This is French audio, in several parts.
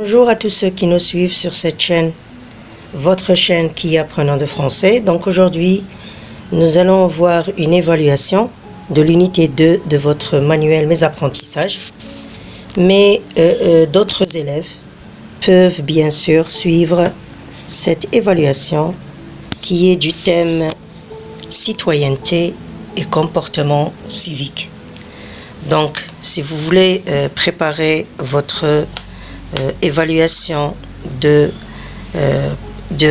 Bonjour à tous ceux qui nous suivent sur cette chaîne, votre chaîne qui est apprenant de français. Donc aujourd'hui, nous allons voir une évaluation de l'unité 2 de votre manuel Mes apprentissages. Mais d'autres élèves peuvent bien sûr suivre cette évaluation qui est du thème citoyenneté et comportement civique. Donc, si vous voulez préparer votre évaluation de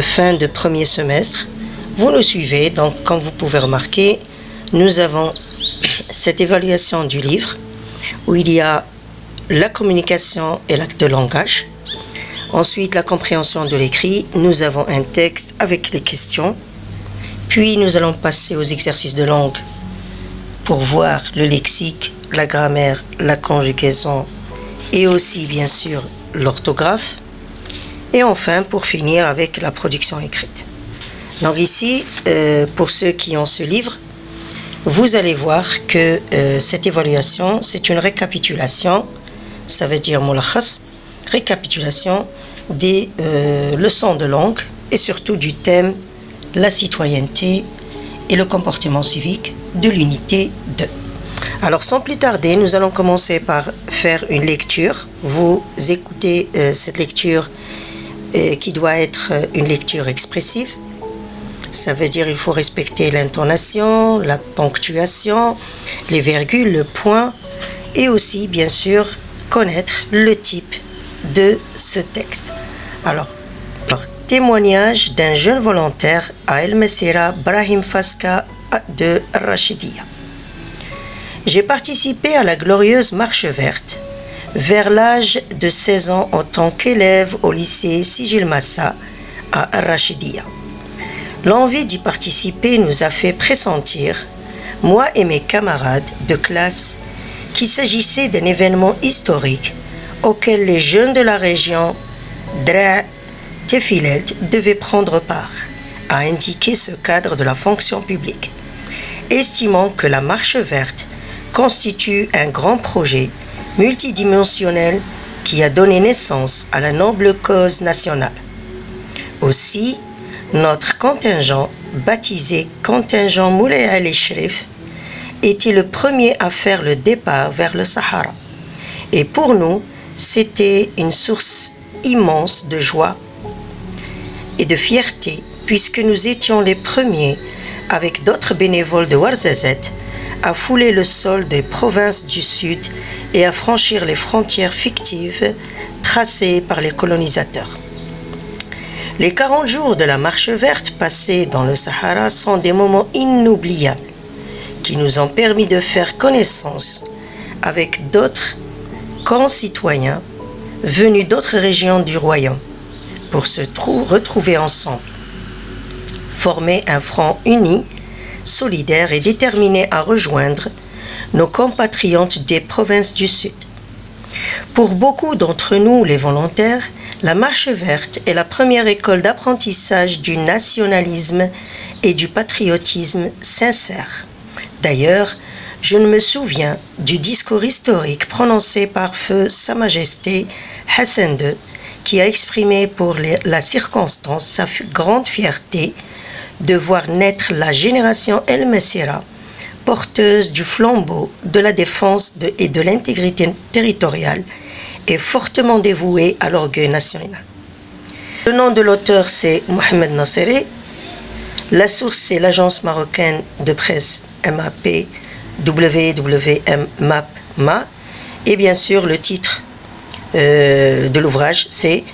fin de premier semestre, vous nous suivez. Donc, comme vous pouvez remarquer, nous avons cette évaluation du livre où il y a la communication et l'acte de langage. Ensuite, la compréhension de l'écrit. Nous avons un texte avec les questions. Puis, nous allons passer aux exercices de langue pour voir le lexique, la grammaire, la conjugaison et aussi, bien sûr, l'orthographe. Et enfin, pour finir avec la production écrite. Donc ici, pour ceux qui ont ce livre, vous allez voir que cette évaluation, c'est une récapitulation. Ça veut dire mulakhas, récapitulation des leçons de langue et surtout du thème la citoyenneté et le comportement civique de l'unité 2. Alors sans plus tarder, nous allons commencer par faire une lecture. Vous écoutez cette lecture qui doit être une lecture expressive. Ça veut dire qu'il faut respecter l'intonation, la ponctuation, les virgules, le point et aussi bien sûr connaître le type de ce texte. Alors témoignage d'un jeune volontaire à El Messira, Brahim Faska de Rachidia. J'ai participé à la glorieuse marche verte vers l'âge de 16 ans en tant qu'élève au lycée Sijil Massa à Rachidia. L'envie d'y participer nous a fait pressentir, moi et mes camarades de classe, qu'il s'agissait d'un événement historique auquel les jeunes de la région Dra' Tefilelt devaient prendre part, a indiqué ce cadre de la fonction publique, estimant que la marche verte constitue un grand projet multidimensionnel qui a donné naissance à la noble cause nationale. Aussi, notre contingent, baptisé contingent Moulay Ali Shrif, était le premier à faire le départ vers le Sahara. Et pour nous, c'était une source immense de joie et de fierté, puisque nous étions les premiers, avec d'autres bénévoles de Ouarzazate, à fouler le sol des provinces du Sud et à franchir les frontières fictives tracées par les colonisateurs. Les 40 jours de la marche verte passés dans le Sahara sont des moments inoubliables qui nous ont permis de faire connaissance avec d'autres concitoyens venus d'autres régions du royaume pour se retrouver ensemble, former un front uni, solidaire et déterminé à rejoindre nos compatriotes des provinces du Sud. Pour beaucoup d'entre nous, les volontaires, la marche verte est la première école d'apprentissage du nationalisme et du patriotisme sincère. D'ailleurs, je me souviens du discours historique prononcé par feu Sa Majesté Hassan II, qui a exprimé pour la circonstance sa grande fierté de voir naître la génération El Messira, porteuse du flambeau de la défense et de l'intégrité territoriale et fortement dévouée à l'orgueil national. Le nom de l'auteur, c'est Mohamed Nasseri. La source, c'est l'agence marocaine de presse MAP, WWM-MAP-MA. Et bien sûr, le titre de l'ouvrage, c'est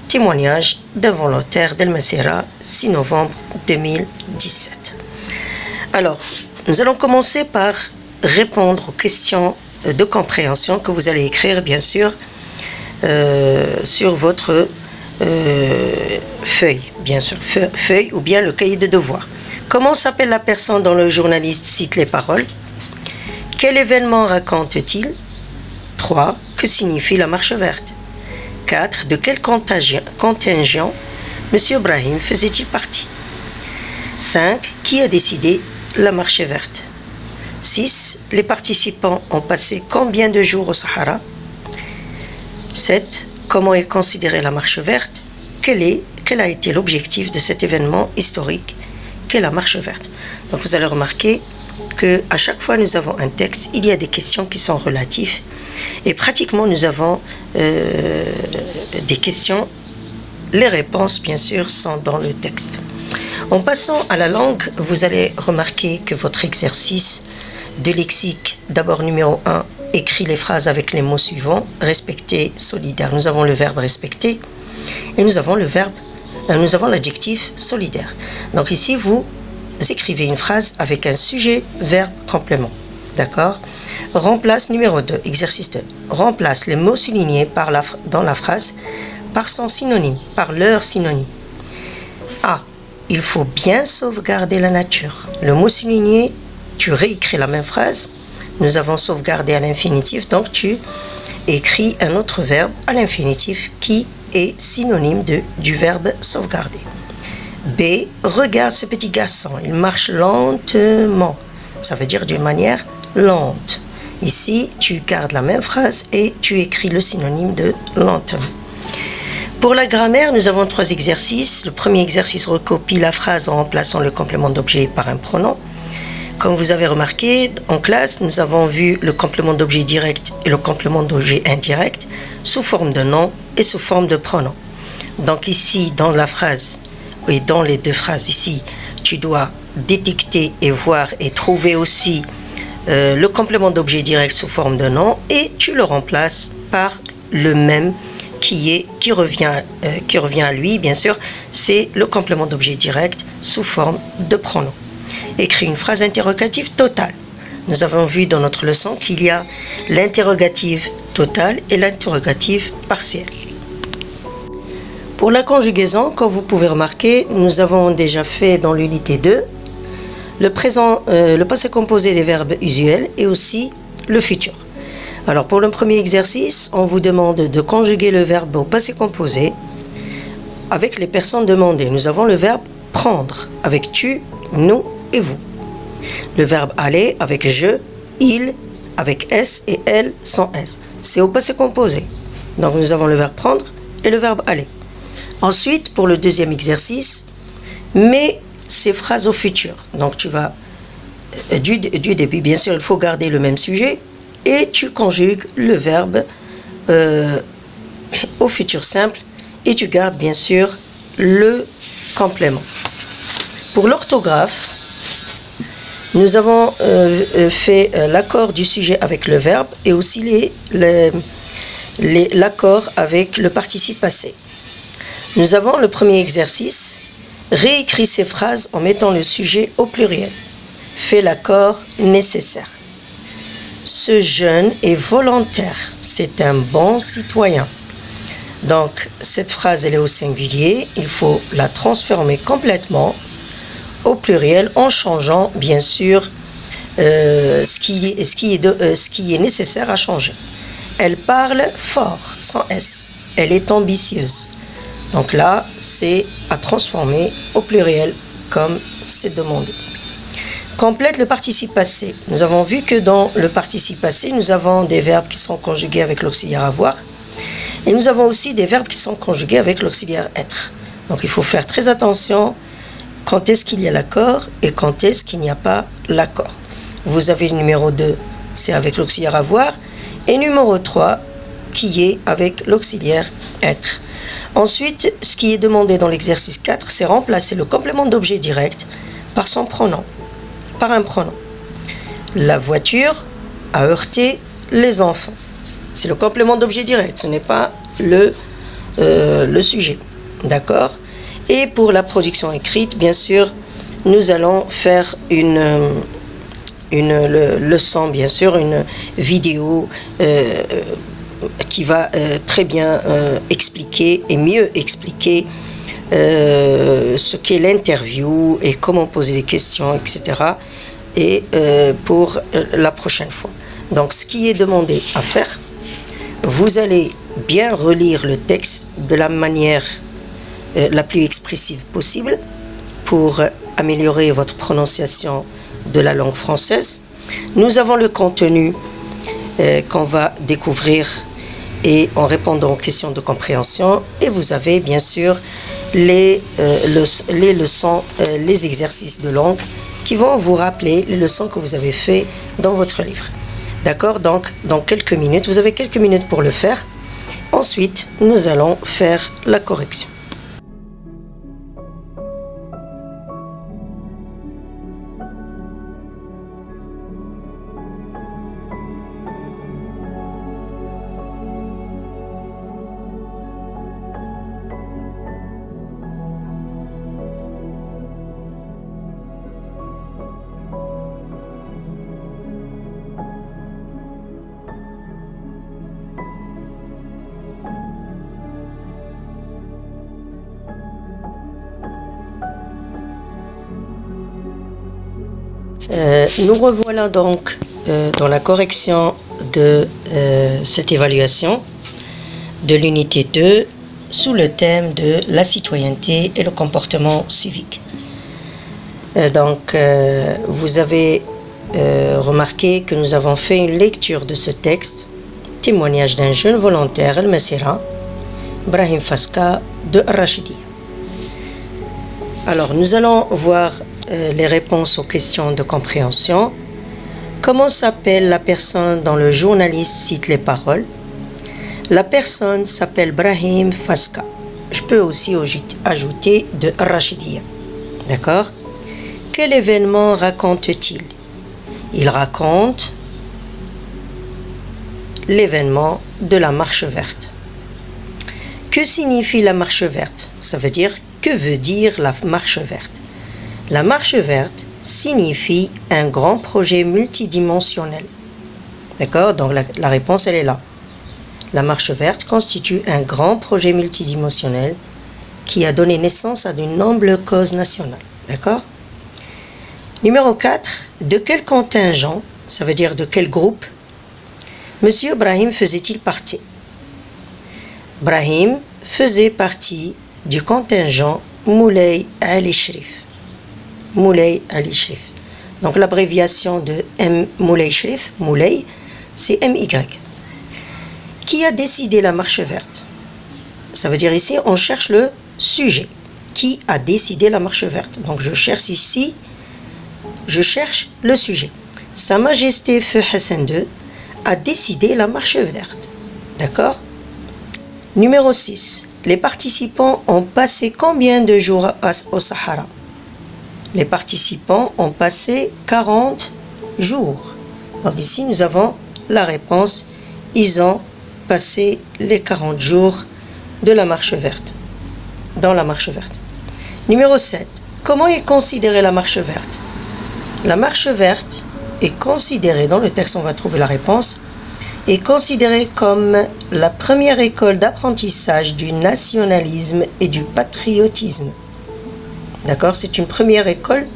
Témoignage d'un volontaire d'El Messira, 6 novembre 2017. Alors, nous allons commencer par répondre aux questions de compréhension que vous allez écrire, bien sûr, sur votre feuille, bien sûr, feuille ou bien le cahier de devoir. Comment s'appelle la personne dont le journaliste cite les paroles? Quel événement raconte-t-il? 3. Que signifie la marche verte? 4. De quel contingent M. Brahim faisait-il partie? 5. Qui a décidé la marche verte? 6. Les participants ont passé combien de jours au Sahara? 7. comment est considérée la marche verte, quel a été l'objectif de cet événement historique qu'est la marche verte. Donc vous allez remarquer qu'à chaque fois nous avons un texte, il y a des questions qui sont relatives et pratiquement nous avons des questions, les réponses bien sûr sont dans le texte. En passant à la langue, vous allez remarquer que votre exercice de lexique, d'abord numéro 1, écrit les phrases avec les mots suivants, respecter, solidaire. Nous avons le verbe respecter et nous avons l'adjectif solidaire. Donc ici, vous écrivez une phrase avec un sujet, verbe, complément. D'accord? Remplace, numéro 2, exercice 2. Remplace les mots soulignés dans la phrase par son synonyme, par leur synonyme. A. Il faut bien sauvegarder la nature. Le mot souligné, tu réécris la même phrase. Nous avons sauvegardé à l'infinitif, donc tu écris un autre verbe à l'infinitif qui est synonyme du verbe sauvegarder. B. Regarde ce petit garçon, il marche lentement. Ça veut dire d'une manière lente. Ici, tu gardes la même phrase et tu écris le synonyme de lentement. Pour la grammaire, nous avons 3 exercices. Le premier exercice recopie la phrase en remplaçant le complément d'objet par un pronom. Comme vous avez remarqué, en classe, nous avons vu le complément d'objet direct et le complément d'objet indirect sous forme de nom et sous forme de pronom. Donc ici, dans la phrase, et dans les 2 phrases ici, tu dois détecter et voir et trouver aussi le complément d'objet direct sous forme de nom et tu le remplaces par le même qui revient à lui, bien sûr, c'est le complément d'objet direct sous forme de pronom. Écris une phrase interrogative totale. Nous avons vu dans notre leçon qu'il y a l'interrogative totale et l'interrogative partielle. Pour la conjugaison, comme vous pouvez remarquer, nous avons déjà fait dans l'unité 2 le passé composé des verbes usuels et aussi le futur. Alors pour le premier exercice, on vous demande de conjuguer le verbe au passé composé avec les personnes demandées. Nous avons le verbe prendre avec tu, nous et vous. Le verbe aller avec je, il, avec s et elle sans s. C'est au passé composé. Donc nous avons le verbe prendre et le verbe aller. Ensuite, pour le deuxième exercice, mets ces phrases au futur. Donc tu vas, du début, bien sûr, il faut garder le même sujet et tu conjugues le verbe au futur simple et tu gardes bien sûr le complément. Pour l'orthographe, nous avons fait l'accord du sujet avec le verbe et aussi l'accord avec le participe passé. Nous avons le premier exercice. Réécris ces phrases en mettant le sujet au pluriel. Fais l'accord nécessaire. Ce jeune est volontaire. C'est un bon citoyen. Donc, cette phrase, elle est au singulier. Il faut la transformer complètement au pluriel en changeant, bien sûr, ce qui est nécessaire à changer. Elle parle fort, sans S. Elle est ambitieuse. Donc là, c'est à transformer au pluriel comme c'est demandé. Complète le participe passé. Nous avons vu que dans le participe passé, nous avons des verbes qui sont conjugués avec l'auxiliaire avoir. Et nous avons aussi des verbes qui sont conjugués avec l'auxiliaire être. Donc il faut faire très attention quand est-ce qu'il y a l'accord et quand est-ce qu'il n'y a pas l'accord. Vous avez le numéro 2, c'est avec l'auxiliaire avoir. Et numéro 3, qui est avec l'auxiliaire être. Ensuite, ce qui est demandé dans l'exercice 4, c'est remplacer le complément d'objet direct par son pronom, par un pronom. La voiture a heurté les enfants. C'est le complément d'objet direct, ce n'est pas le sujet. D'accord? Et pour la production écrite, bien sûr, nous allons faire une leçon, bien sûr, une vidéo qui va très bien expliquer et mieux expliquer ce qu'est l'interview et comment poser des questions, etc. Et pour la prochaine fois. Donc, ce qui est demandé à faire, vous allez bien relire le texte de la manière la plus expressive possible pour améliorer votre prononciation de la langue française. Nous avons le contenu qu'on va découvrir et en répondant aux questions de compréhension. Et vous avez bien sûr les leçons, les exercices de langue qui vont vous rappeler les leçons que vous avez fait dans votre livre. D'accord? Donc, dans quelques minutes, vous avez quelques minutes pour le faire. Ensuite, nous allons faire la correction. Nous revoilà donc dans la correction de cette évaluation de l'unité 2 sous le thème de la citoyenneté et le comportement civique. Vous avez remarqué que nous avons fait une lecture de ce texte, témoignage d'un jeune volontaire, El Messira, Brahim Faska de Rachidi. Alors, nous allons voir les réponses aux questions de compréhension. Comment s'appelle la personne dont le journaliste cite les paroles? La personne s'appelle Brahim Faska. Je peux aussi ajouter de Rachidiyya. D'accord? Quel événement raconte-t-il? Il raconte l'événement de la marche verte. Que signifie la marche verte? Ça veut dire, que veut dire la marche verte? La marche verte signifie un grand projet multidimensionnel. D'accord? Donc la réponse, elle est là. La marche verte constitue un grand projet multidimensionnel qui a donné naissance à de nobles causes nationales. D'accord? Numéro 4. De quel contingent, ça veut dire de quel groupe, Monsieur Brahim faisait-il partie? Brahim faisait partie du contingent Moulay Ali Shrif. Moulay Ali Shrif. Donc l'abréviation de Moulay Shrif, Moulay, c'est MY. Qui a décidé la marche verte? Ça veut dire ici, on cherche le sujet. Qui a décidé la marche verte? Donc je cherche ici, je cherche le sujet. Sa Majesté Feu Hassan II a décidé la marche verte. D'accord? Numéro 6. Les participants ont passé combien de jours au Sahara? Les participants ont passé 40 jours. Donc ici, nous avons la réponse. Ils ont passé les 40 jours de la marche verte. Dans la marche verte. Numéro 7. Comment est considérée la marche verte? La marche verte est considérée, dans le texte on va trouver la réponse, est considérée comme la première école d'apprentissage du nationalisme et du patriotisme. D'accord? C'est une première école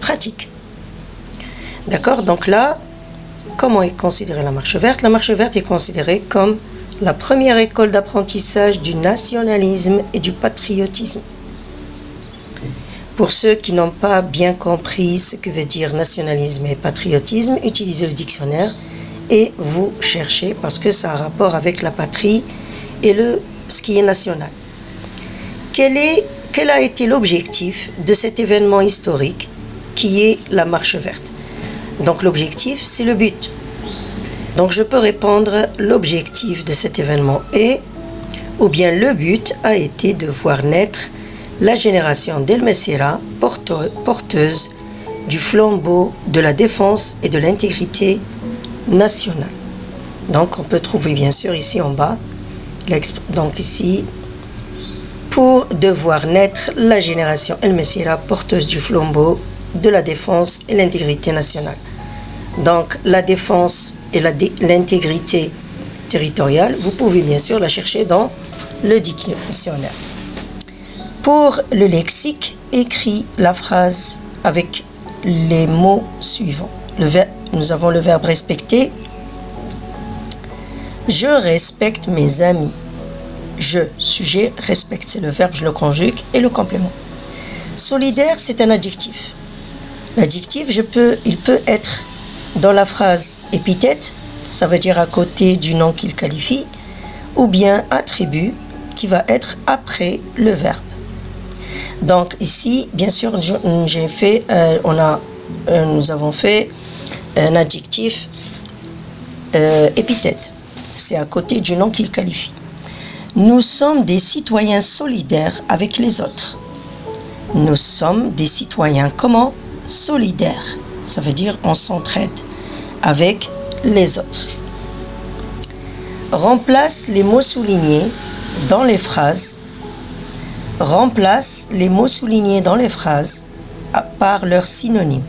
pratique. D'accord? Donc là, comment est considérée la marche verte? La marche verte est considérée comme la première école d'apprentissage du nationalisme et du patriotisme. Pour ceux qui n'ont pas bien compris ce que veut dire nationalisme et patriotisme, utilisez le dictionnaire et vous cherchez parce que ça a rapport avec la patrie et ce qui est national. Quel a été l'objectif de cet événement historique qui est la marche verte? Donc l'objectif, c'est le but. Donc je peux répondre l'objectif de cet événement est, ou bien le but a été de voir naître la génération d'El Messira porteuse du flambeau de la défense et de l'intégrité nationale. Donc on peut trouver bien sûr ici en bas, donc ici, pour de voir naître la génération El Messira porteuse du flambeau de la défense et l'intégrité nationale. Donc la défense et l'intégrité territoriale, vous pouvez bien sûr la chercher dans le dictionnaire. Pour le lexique, écris la phrase avec les mots suivants. Nous avons le verbe respecter. Je respecte mes amis. Je, sujet, respecte, c'est le verbe, je le conjugue, et le complément. Solidaire, c'est un adjectif. L'adjectif, il peut être dans la phrase épithète, ça veut dire à côté du nom qu'il qualifie, ou bien attribut qui va être après le verbe. Donc ici, bien sûr, nous avons fait un adjectif épithète. C'est à côté du nom qu'il qualifie. Nous sommes des citoyens solidaires avec les autres. Nous sommes des citoyens comment? Solidaires. Ça veut dire on s'entraide avec les autres. Remplace les mots soulignés dans les phrases. Remplace les mots soulignés dans les phrases par leurs synonymes.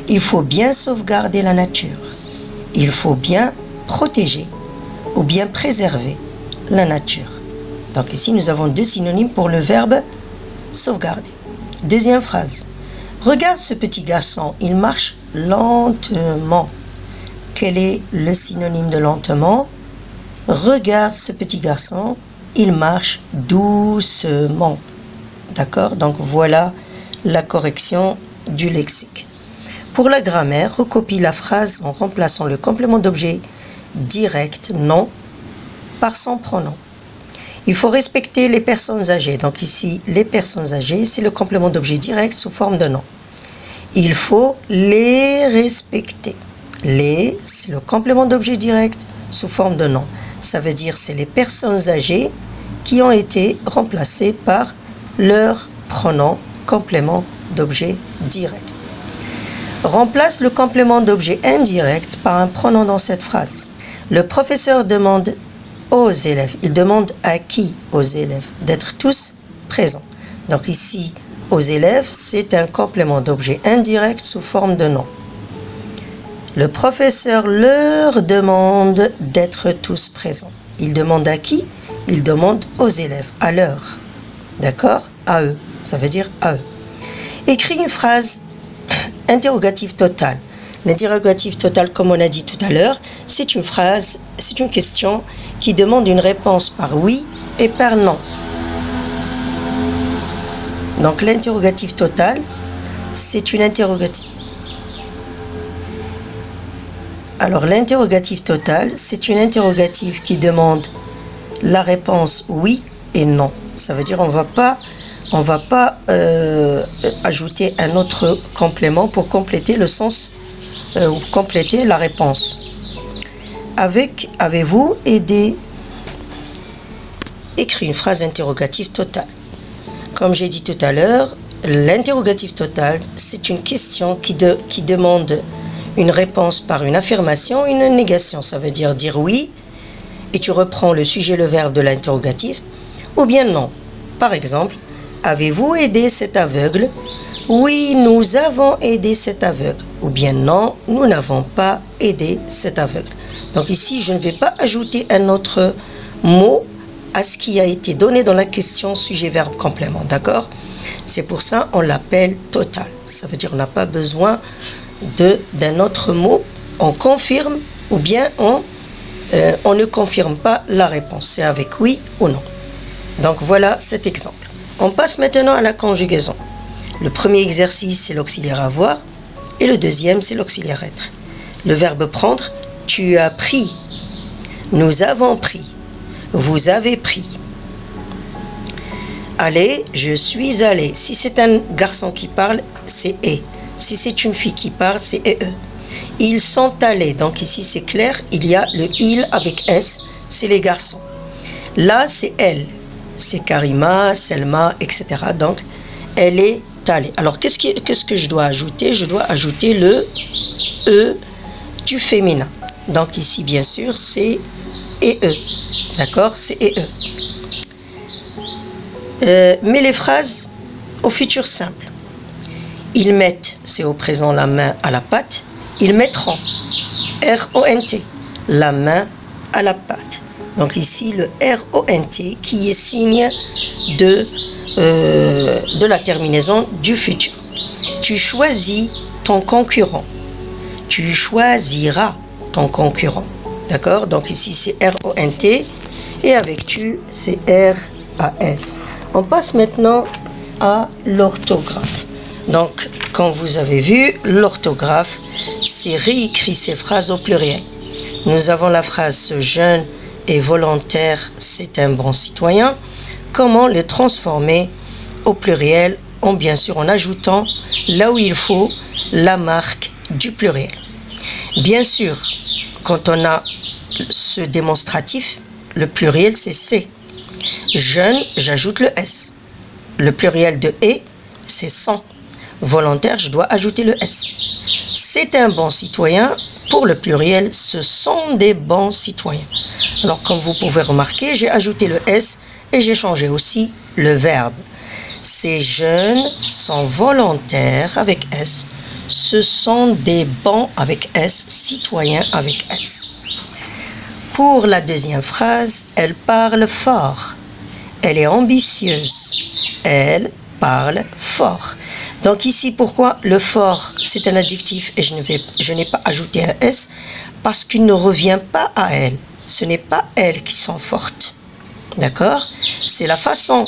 Il faut bien sauvegarder la nature. Il faut bien protéger ou bien préserver la nature. Donc ici, nous avons deux synonymes pour le verbe sauvegarder. Deuxième phrase. Regarde ce petit garçon, il marche lentement. Quel est le synonyme de lentement? Regarde ce petit garçon, il marche doucement. D'accord? Donc voilà la correction du lexique. Pour la grammaire, recopie la phrase en remplaçant le complément d'objet direct, non, par son pronom. Il faut respecter les personnes âgées. Donc ici, les personnes âgées, c'est le complément d'objet direct sous forme de nom. Il faut les respecter. Les, c'est le complément d'objet direct sous forme de nom. Ça veut dire c'est les personnes âgées qui ont été remplacées par leur pronom complément d'objet direct. Remplace le complément d'objet indirect par un pronom dans cette phrase. Le professeur demande aux élèves, il demande à qui aux élèves? D'être tous présents. Donc ici, aux élèves, c'est un complément d'objet indirect sous forme de nom. Le professeur leur demande d'être tous présents. Il demande à qui? Il demande aux élèves, à leur. D'accord? À eux. Ça veut dire à eux. Écris une phrase interrogative totale. L'interrogative totale, comme on a dit tout à l'heure, c'est une phrase, c'est une question qui demande une réponse par oui et par non. Donc l'interrogative totale, c'est une interrogative. Alors l'interrogative totale, c'est une interrogative qui demande la réponse oui et non. Ça veut dire on va pas ajouter un autre complément pour compléter le sens ou compléter la réponse. Avez-vous aidé? Écris une phrase interrogative totale. Comme j'ai dit tout à l'heure, l'interrogative totale, c'est une question qui demande une réponse par une affirmation, une négation. Ça veut dire oui, et tu reprends le sujet, le verbe de l'interrogatif, ou bien non. Par exemple, avez-vous aidé cet aveugle? Oui, nous avons aidé cet aveugle. Ou bien non, nous n'avons pas aidé cet aveugle. Donc ici, je ne vais pas ajouter un autre mot à ce qui a été donné dans la question sujet, verbe, complément. D'accord? C'est pour ça qu'on l'appelle total. Ça veut dire qu'on n'a pas besoin d'un autre mot. On confirme ou bien on ne confirme pas la réponse. C'est avec oui ou non. Donc voilà cet exemple. On passe maintenant à la conjugaison. Le premier exercice, c'est l'auxiliaire avoir et le deuxième, c'est l'auxiliaire être. Le verbe prendre, tu as pris, nous avons pris, vous avez pris. Aller, je suis allé. Si c'est un garçon qui parle, c'est et. Si c'est une fille qui parle, c'est et. Ils sont allés. Donc ici, c'est clair, il y a le il avec S, c'est les garçons. Là, c'est elle. C'est Karima, Selma, etc. Donc, elle est allée. Alors, qu'est-ce que je dois ajouter? Je dois ajouter le E du féminin. Donc, ici, bien sûr, c'est et E. D'accord? C'est et E. Mais les phrases au futur simple. Ils mettent, c'est au présent, la main à la pâte. Ils mettront, R-O-N-T, la main à la pâte. Donc ici, le R-O-N-T qui est signe de la terminaison du futur. Tu choisis ton concurrent. Tu choisiras ton concurrent. D'accord? Donc ici, c'est R-O-N-T et avec tu, c'est R-A-S. On passe maintenant à l'orthographe. Donc, comme vous avez vu, l'orthographe, c'est réécrit ces phrases au pluriel. Nous avons la phrase « ce jeune et volontaire, c'est un bon citoyen, comment le transformer au pluriel bien sûr en ajoutant là où il faut la marque du pluriel. Bien sûr, quand on a ce démonstratif, le pluriel c'est C. Jeune, j'ajoute le S. Le pluriel de et, c'est 100. Volontaire, je dois ajouter le S. C'est un bon citoyen. Pour le pluriel, ce sont des bons citoyens. Alors, comme vous pouvez remarquer, j'ai ajouté le S et j'ai changé aussi le verbe. Ces jeunes sont volontaires avec S. Ce sont des bons avec S, citoyens avec S. Pour la deuxième phrase, elle parle fort. Elle est ambitieuse. Elle parle fort. Donc ici, pourquoi le fort, c'est un adjectif et je n'ai pas ajouté un S? Parce qu'il ne revient pas à elle. Ce n'est pas elles qui sont fortes. D'accord? C'est la façon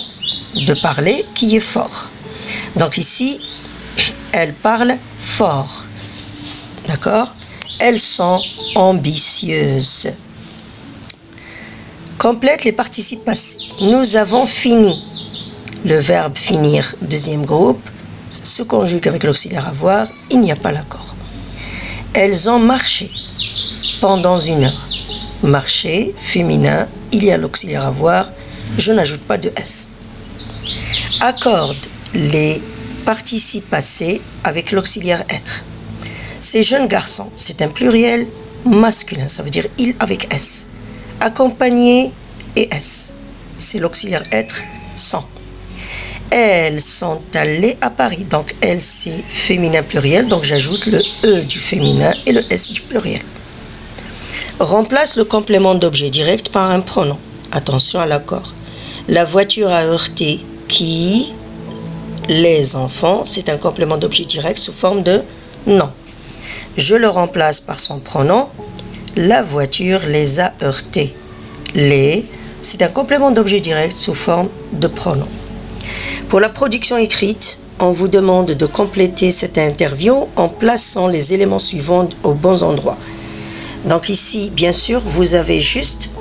de parler qui est fort. Donc ici, elles parlent fort. D'accord? Elles sont ambitieuses. Complète les participes passés. Nous avons fini. Le verbe finir, deuxième groupe, se conjugue avec l'auxiliaire avoir. Il n'y a pas l'accord. Elles ont marché pendant 1 heure. Marcher, féminin, il y a l'auxiliaire avoir. Je n'ajoute pas de S. Accorde les participes passés avec l'auxiliaire être. Ces jeunes garçons, c'est un pluriel masculin, ça veut dire il avec S. Accompagné et S. C'est l'auxiliaire être sans. Elles sont allées à Paris. Donc, elles, c'est féminin pluriel. Donc, j'ajoute le E du féminin et le S du pluriel. Remplace le complément d'objet direct par un pronom. Attention à l'accord. La voiture a heurté qui? Les enfants. C'est un complément d'objet direct sous forme de nom. Je le remplace par son pronom. La voiture les a heurtés. Les, c'est un complément d'objet direct sous forme de pronom. Pour la production écrite, on vous demande de compléter cette interview en plaçant les éléments suivants aux bons endroits. Donc ici, bien sûr, vous avez juste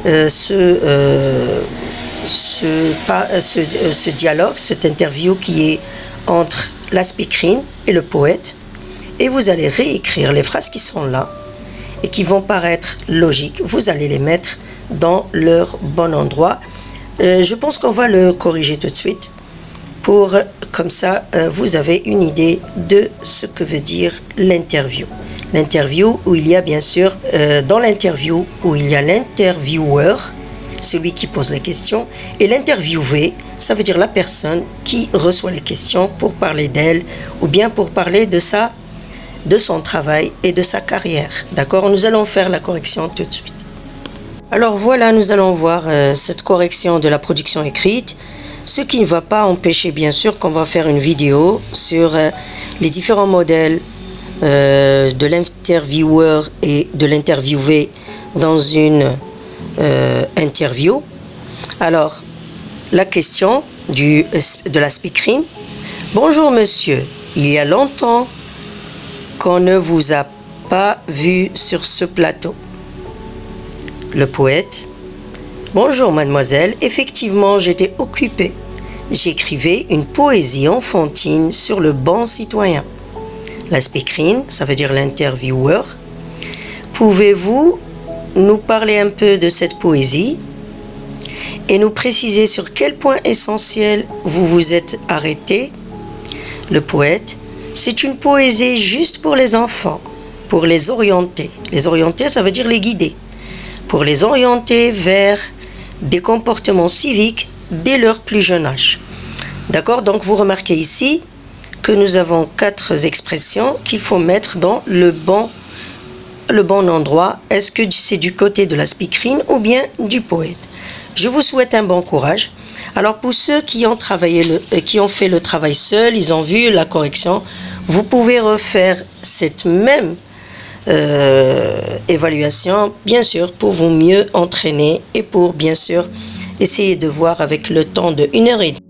ce dialogue, cette interview qui est entre la speakerine et le poète. Et vous allez réécrire les phrases qui sont là et qui vont paraître logiques. Vous allez les mettre dans leur bon endroit. Je pense qu'on va le corriger tout de suite. Comme ça, vous avez une idée de ce que veut dire l'interview. L'interview où il y a bien sûr, dans l'interview où il y a l'intervieweur, celui qui pose les questions, et l'interviewé, ça veut dire la personne qui reçoit les questions pour parler d'elle ou bien pour parler de son travail et de sa carrière. D'accord? Nous allons faire la correction tout de suite. Alors voilà, nous allons voir cette correction de la production écrite, ce qui ne va pas empêcher bien sûr qu'on va faire une vidéo sur les différents modèles de l'intervieweur et de l'interviewé dans une interview. Alors, la question de la speakerine. Bonjour monsieur, il y a longtemps qu'on ne vous a pas vu sur ce plateau. Le poète. Bonjour mademoiselle, effectivement j'étais occupé. J'écrivais une poésie enfantine sur le bon citoyen. La speakerine, ça veut dire l'intervieweur. Pouvez-vous nous parler un peu de cette poésie et nous préciser sur quel point essentiel vous vous êtes arrêté? Le poète. C'est une poésie juste pour les enfants, pour les orienter. Les orienter, ça veut dire les guider. Pour les orienter vers des comportements civiques dès leur plus jeune âge. D'accord? Donc vous remarquez ici que nous avons 4 expressions qu'il faut mettre dans le bon endroit. Est-ce que c'est du côté de la speakerine ou bien du poète? Je vous souhaite un bon courage. Alors pour ceux qui ont fait le travail seul, ils ont vu la correction, vous pouvez refaire cette même évaluation, bien sûr, pour vous mieux entraîner et pour, bien sûr, essayer de voir avec le temps de 1 heure et demie.